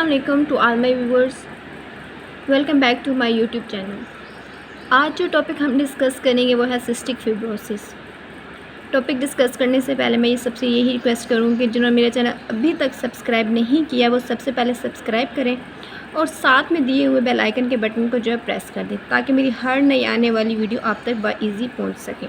अस्सलाम वालेकुम to all my viewers, welcome back to my YouTube channel. आज जो टॉपिक हम डिस्कस करेंगे वो है सिस्टिक फिब्रोसिस। टॉपिक डिस्कस करने से पहले मैं ये सबसे यही रिक्वेस्ट करूँगी कि जिन्होंने मेरा चैनल अभी तक सब्सक्राइब नहीं किया वो सबसे पहले सब्सक्राइब करें और साथ में दिए हुए बेल आइकन के बटन को जो है प्रेस कर दें ताकि मेरी हर नई आने वाली वीडियो आप तक बाईजी पहुँच सकें।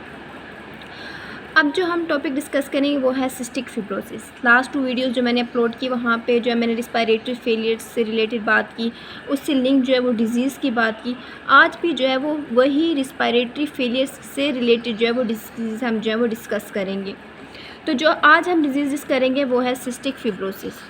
अब जो हम टॉपिक डिस्कस करेंगे वो है सिस्टिक फिब्रोसिस। लास्ट 2 वीडियोस जो मैंने अपलोड की वहाँ पे जो है मैंने रिस्पायरेटरी फेलियर से रिलेटेड बात की, उससे लिंक जो है वो डिज़ीज़ की बात की। आज भी जो है वो वही रिस्पायरेटरी फेलियर से रिलेटेड जो है वो डिजीज़ हम जो है वो डिस्कस करेंगे। तो जो आज हम डिजीज़ करेंगे वो है सिस्टिक फिब्रोसिस।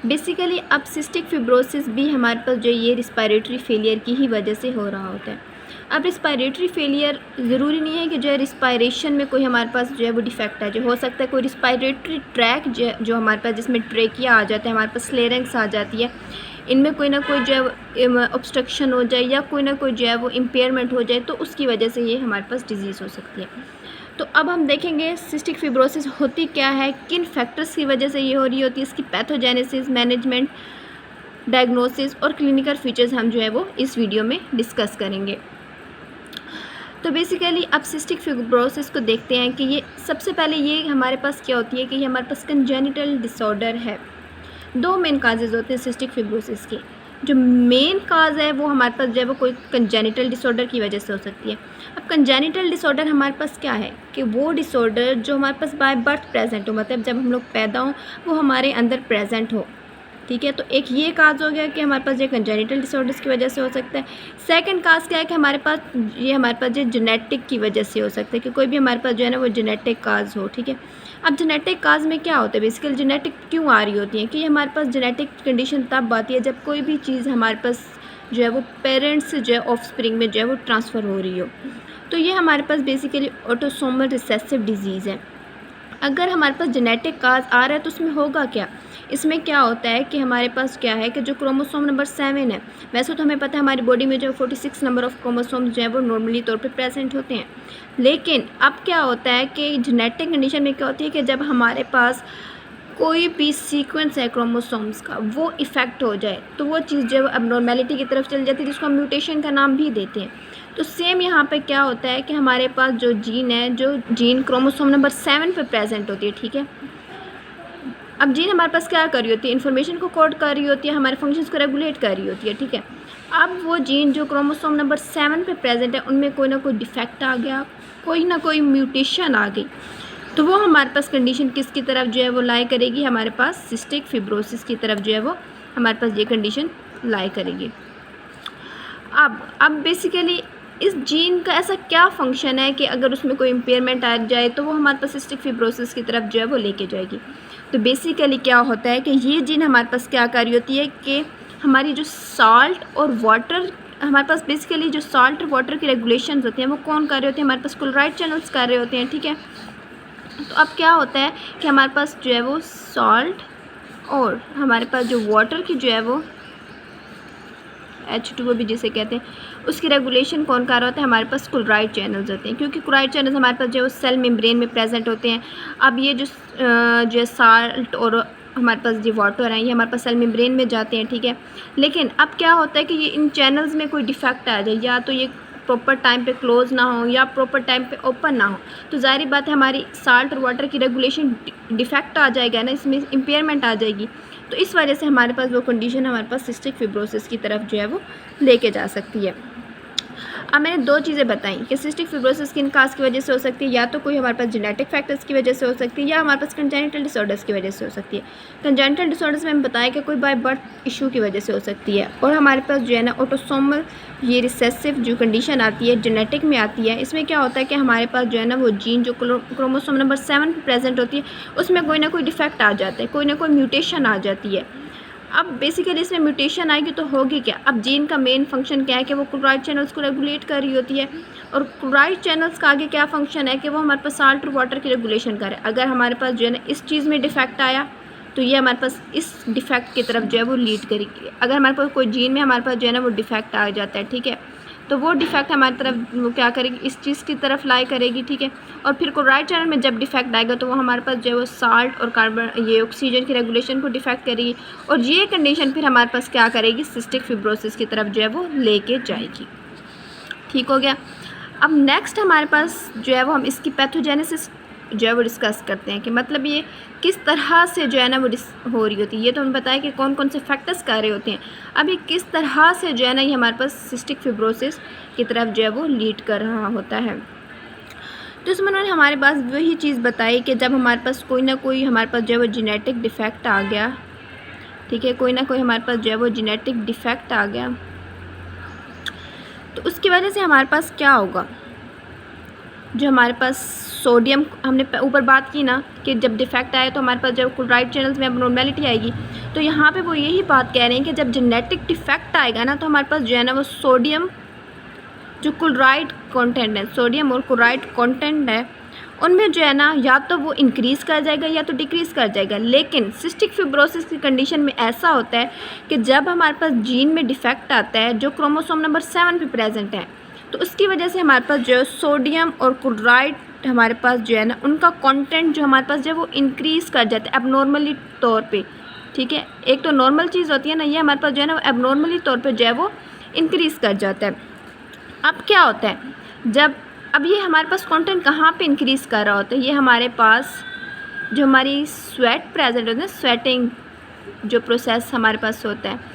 बेसिकली अब सिस्टिक फिब्रोसिस भी हमारे पास जो ये रिस्पायरेटरी फेलियर की ही वजह से हो रहा होता है। अब रिस्पायरेटरी फेलियर ज़रूरी नहीं है कि जो है रिस्पायरेशन में कोई हमारे पास जो है वो डिफेक्ट है। जो हो सकता है कोई रिस्पायरेटरी ट्रैक जो हमारे पास जिसमें ट्रेकिया आ जाता है, हमारे पास स्लेरेंक्स आ जाती है, इनमें कोई ना कोई जो है ऑब्स्ट्रक्शन हो जाए या कोई ना कोई जो है वो इम्पेयरमेंट हो जाए तो उसकी वजह से ये हमारे पास डिजीज़ हो सकती है। तो अब हम देखेंगे सिस्टिक फिब्रोसिस होती क्या है, किन फैक्टर्स की वजह से ये हो रही होती है, इसकी पैथोजेनेसिस, मैनेजमेंट, डायग्नोसिस और क्लिनिकल फीचर्स हम जो है वो इस वीडियो में डिस्कस करेंगे। तो बेसिकली अब सिस्टिक फिब्रोसिस को देखते हैं कि ये सबसे पहले ये हमारे पास क्या होती है कि ये हमारे पास कंजेनिटल डिसऑर्डर है। 2 मेन काजेज़ होते हैं सिस्टिक फिब्रोसिस के। जो मेन काज है वो हमारे पास जो है वो कोई कंजेनिटल डिसऑर्डर की वजह से हो सकती है। अब कंजेनिटल डिसऑर्डर हमारे पास क्या है कि वो डिसऑर्डर जो हमारे पास बाय बर्थ प्रेजेंट हो, मतलब जब हम लोग पैदा हों वो हमारे अंदर प्रेजेंट हो। ठीक है, तो एक ये काज हो गया कि हमारे पास ये कंजेनिटल डिसऑर्डर्स की वजह से हो सकता है। सेकंड काज क्या है कि हमारे पास ये जेनेटिक की वजह से हो सकता है कि कोई भी हमारे पास जो है ना वो जेनेटिक काज हो। ठीक है, अब जेनेटिक काज में क्या होता है, बेसिकली जेनेटिक क्यों आ रही होती है कि हमारे पास जेनेटिक कंडीशन तब आती है जब कोई भी चीज़ हमारे पास जो है वो पेरेंट्स से जो है ऑफस्प्रिंग में जो है वो ट्रांसफ़र हो रही हो। तो ये हमारे पास बेसिकली ऑटोसोमल रिसेसिव डिजीज़ है। अगर हमारे पास जेनेटिक काज आ रहा है तो उसमें होगा क्या, इसमें क्या होता है कि हमारे पास क्या है कि जो क्रोमोसोम नंबर 7 है, वैसे तो हमें पता है हमारी बॉडी में जो 46 नंबर ऑफ़ क्रोमोसोम्स जो है वो नॉर्मली तौर पे प्रेजेंट होते हैं। लेकिन अब क्या होता है कि जेनेटिक कंडीशन में क्या होती है कि जब हमारे पास कोई भी सीक्वेंस है क्रोमोसोम्स का वो इफ़ेक्ट हो जाए तो वो चीज़ जो है अबनॉर्मेलिटी की तरफ चल जाती है, जिसको हम म्यूटेशन का नाम भी देते हैं। तो सेम यहाँ पे क्या होता है कि हमारे पास जो जीन है, जो जीन क्रोमोसोम नंबर 7 पे प्रेजेंट होती है। ठीक है, अब जीन हमारे पास क्या कर रही होती है, इन्फॉर्मेशन को कोड कर रही होती है, हमारे फंक्शंस को रेगुलेट कर रही होती है। ठीक है, अब वो जीन जो क्रोमोसोम नंबर 7 पे प्रेजेंट है उनमें कोई ना कोई डिफेक्ट आ गया, कोई ना कोई म्यूटेशन आ गई, तो वो हमारे पास कंडीशन किसकी तरफ जो है वो लाई करेगी, हमारे पास सिस्टिक फिब्रोसिस की तरफ जो है वो हमारे पास ये कंडीशन लाई करेगी। अब बेसिकली इस जीन का ऐसा क्या फंक्शन है कि अगर उसमें कोई इम्पेयरमेंट आ जाए तो वो हमारे पास सिस्टिक फिब्रोसिस की तरफ जो है वो लेके जाएगी। तो बेसिकली क्या होता है कि ये जीन हमारे पास क्या कर रही होती है कि हमारी जो सॉल्ट और वाटर, हमारे पास बेसिकली जो सॉल्ट और वाटर की रेगुलेशंस होती हैं वो कौन कर रहे होते हैं, हमारे पास क्लोराइड चैनल्स कर रहे होते हैं। ठीक है, तो अब क्या होता है कि हमारे पास जो है वो सॉल्ट और हमारे पास जो वाटर की जो है वो H2O भी जिसे कहते हैं, उसकी रेगुलेशन कौन कर रहा होता है, हमारे पास क्लोराइड चैनल्स होते हैं, क्योंकि क्लोराइड चैनल्स हमारे पास जो है सेल मेम्ब्रेन में प्रेजेंट होते हैं। अब ये जो है साल्ट और हमारे पास जो वाटर हैं ये हमारे पास सेल मेम्ब्रेन में जाते हैं। ठीक है, लेकिन अब क्या होता है कि ये इन चैनल्स में कोई डिफेक्ट आ जाए, या तो ये प्रॉपर टाइम पे क्लोज ना हो या प्रॉपर टाइम पे ओपन ना हो, तो जाहिर बात है हमारी साल्ट और वाटर की रेगुलेशन डिफेक्ट आ जाएगा ना, इसमें इम्पेयरमेंट आ जाएगी। तो इस वजह से हमारे पास वो कंडीशन हमारे पास सिस्टिक फिब्रोसिस की तरफ जो है वो लेके जा सकती है। अब मैंने 2 चीज़ें बताई कि सिस्टिक फिब्रोसिस किन काज की वजह से हो सकती है, या तो कोई हमारे पास जेनेटिक फैक्टर्स की वजह से हो सकती है या हमारे पास कंजेनिटल डिसऑर्डर्स की वजह से हो सकती है। कंजेनिटल डिसऑर्डर्स में हम बताया कि कोई बाय बर्थ इशू की वजह से हो सकती है, और हमारे पास जो है ना ऑटोसोमल ये रिसेसिव जो कंडीशन आती है जेनेटिक में आती है। इसमें क्या होता है कि हमारे पास जो है ना वो जीन जो क्रोमोसोम नंबर 7 पे प्रेजेंट होती है उसमें कोई ना कोई डिफेक्ट आ जाता है, कोई ना कोई म्यूटेशन आ जाती है। अब बेसिकली इसमें म्यूटेशन आएगी तो होगी क्या, अब जीन का मेन फंक्शन क्या है कि वो क्लोराइड चैनल्स को रेगुलेट कर रही होती है, और क्लोराइड चैनल्स का आगे क्या फंक्शन है कि वो हमारे पास साल्ट और वाटर की रेगुलेशन करे। अगर हमारे पास जो है ना इस चीज़ में डिफेक्ट आया तो ये हमारे पास इस डिफेक्ट की तरफ जो है वो लीड करेगी। अगर हमारे पास कोई जीन में हमारे पास जो है ना वो डिफेक्ट आ जाता है, ठीक है, तो वो डिफेक्ट हमारी तरफ वो क्या करेगी, इस चीज़ की तरफ लाई करेगी, ठीक है। और फिर क्लोराइड चैनल में जब डिफेक्ट आएगा तो वो हमारे पास जो है वो साल्ट और कार्बन ये ऑक्सीजन की रेगुलेशन को डिफेक्ट करेगी, और ये कंडीशन फिर हमारे पास क्या करेगी, सिस्टिक फिब्रोसिस की तरफ जो है वो लेके जाएगी। ठीक हो गया। अब नेक्स्ट हमारे पास जो है वो हम इसकी पैथोजेनेसिस जो है वो डिस्कस करते हैं कि मतलब ये किस तरह से जो है ना वो हो रही होती है। ये तो हमें बताया कि कौन कौन से फैक्टर्स कर रहे होते हैं। अब ये किस तरह से जो है ना ये हमारे पास सिस्टिक फिब्रोसिस की तरफ जो है वो लीड कर रहा होता है। तो इसमें उन्होंने हमारे पास वही चीज़ बताई कि जब हमारे पास कोई ना कोई हमारे पास जो है वो जेनेटिक डिफेक्ट आ गया, ठीक है, कोई ना कोई हमारे पास जो है वो जेनेटिक डिफेक्ट आ गया, तो उसकी वजह से हमारे पास क्या होगा, जो हमारे पास सोडियम, हमने ऊपर बात की ना कि जब डिफेक्ट आए तो हमारे पास जब क्लोराइड चैनल्स में एबनॉर्मेलिटी आएगी, तो यहाँ पे वो यही बात कह रहे हैं कि जब जेनेटिक डिफेक्ट आएगा ना तो हमारे पास जो है ना वो सोडियम जो क्लोराइड कंटेंट है, सोडियम और क्लोराइड कंटेंट है, उनमें जो है ना या तो वो इंक्रीज़ कर जाएगा या तो डिक्रीज़ कर जाएगा। लेकिन सिस्टिक फिब्रोसिस की कंडीशन में ऐसा होता है कि जब हमारे पास जीन में डिफेक्ट आता है जो क्रोमोसोम नंबर 7 पे प्रेजेंट है, तो उसकी वजह से हमारे पास जो है सोडियम और क्लोराइड हमारे पास जो है ना उनका कंटेंट जो हमारे पास जो है वो इंक्रीज़ कर जाता है एबनॉर्मली तौर पे, ठीक है। एक तो नॉर्मल चीज़ होती है ना, ये हमारे पास जो है ना वो एबनॉर्मली तौर पे जो है वो इंक्रीज़ कर जाता है। अब क्या होता है, जब अब ये हमारे पास कंटेंट कहाँ पे इंक्रीज़ कर रहा होता है, ये हमारे पास जो हमारी स्वेट प्रेजेंट होता है, स्वेटिंग जो प्रोसेस हमारे पास होता है,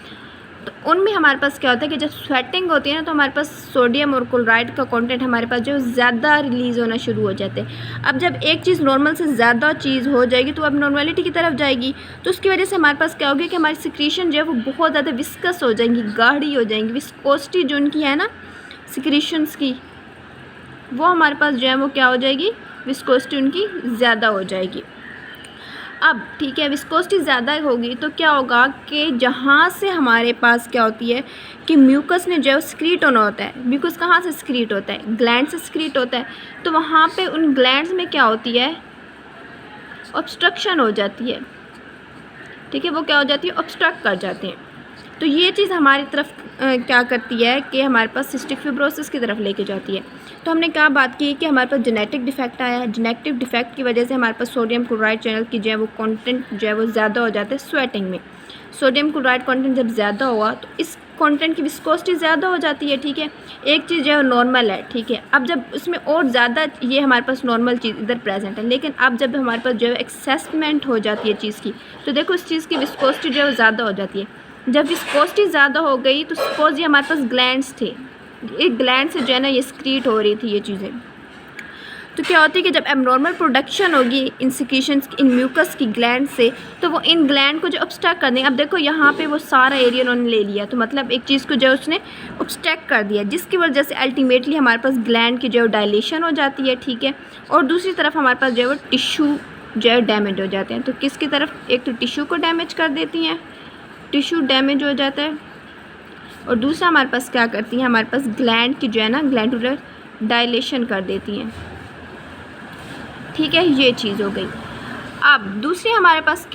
तो उनमें हमारे पास क्या होता है कि जब स्वेटिंग होती है ना तो हमारे पास सोडियम और क्लोराइड का कंटेंट हमारे पास जो ज़्यादा रिलीज़ होना शुरू हो जाते हैं। अब जब एक चीज़ नॉर्मल से ज़्यादा चीज़ हो जाएगी तो अब नॉर्मलिटी की तरफ जाएगी, तो उसकी वजह से हमारे पास क्या होगी कि हमारी सिक्रीशन जो है वो बहुत ज़्यादा विस्कस हो जाएंगी, गाढ़ी हो जाएंगी। विस्कोसिटी जो उनकी है ना सिक्रीशंस की, वो हमारे पास जो है वो क्या हो जाएगी, विस्कोसिटी उनकी ज़्यादा हो जाएगी। अब ठीक है, विस्कोसिटी ज़्यादा होगी तो क्या होगा कि जहाँ से हमारे पास क्या होती है कि म्यूकस ने जो है स्क्रीट होना होता है। म्यूकस कहाँ से स्क्रीट होता है, ग्लैंड से स्क्रीट होता है, तो वहाँ पे उन ग्लैंड्स में क्या होती है, ऑब्स्ट्रक्शन हो जाती है, ठीक है, वो क्या हो जाती है, ऑब्स्ट्रक्ट कर जाते हैं। तो ये चीज़ हमारी तरफ क्या करती है कि हमारे पास सिस्टिक फिब्रोसिस की तरफ लेके जाती है। तो हमने क्या बात की कि हमारे पास जेनेटिक डिफेक्ट आया है, जेनेटिक डिफेक्ट की वजह से हमारे पास सोडियम क्लोराइड चैनल की जो है वो कंटेंट जो है वो ज़्यादा हो जाता है स्वेटिंग में। सोडियम क्लोराइड कंटेंट जब ज़्यादा हुआ तो इस कंटेंट की विस्कोसिटी ज़्यादा हो जाती है, ठीक है। एक चीज़ जो है नॉर्मल है, ठीक है। अब जब उसमें और ज़्यादा ये हमारे पास नॉर्मल चीज़ इधर प्रेजेंट है, लेकिन अब जब हमारे पास जो है एक्सेसमेंट हो जाती है चीज़ की, तो देखो इस चीज़ की विस्कोसिटी जो है वो ज़्यादा हो जाती है। जब विस्कोसिटी ज़्यादा हो गई तो सपोज ये हमारे पास ग्लैंड्स थे, एक ग्लैंड से जो है ना ये स्क्रीट हो रही थी ये चीज़ें, तो क्या होती है कि जब एबनॉर्मल प्रोडक्शन होगी इन सिक्रीशंस इन म्यूकस की ग्लैंड से, तो वो इन ग्लैंड को जो ऑब्स्ट्रक्ट कर देंगे। अब देखो यहाँ पे वो सारा एरिया उन्होंने ले लिया, तो मतलब एक चीज़ को जो उसने ऑब्स्ट्रक्ट कर दिया, जिसकी वजह से अल्टीमेटली हमारे पास ग्लैंड की जो डायलेशन हो जाती है, ठीक है। और दूसरी तरफ हमारे पास जो है वो टिश्यू जो है डैमेज हो जाते हैं। तो किसकी तरफ, एक तो टिश्यू को डैमेज कर देती हैं, टिश्यू डैमेज हो जाता है, और दूसरा हमारे पास क्या करती हैं, हमारे पास ग्लैंड की जो है ना ग्लैंडुलर डायलेशन कर देती हैं, ठीक है। ये चीज़ हो गई। अब दूसरी हमारे पास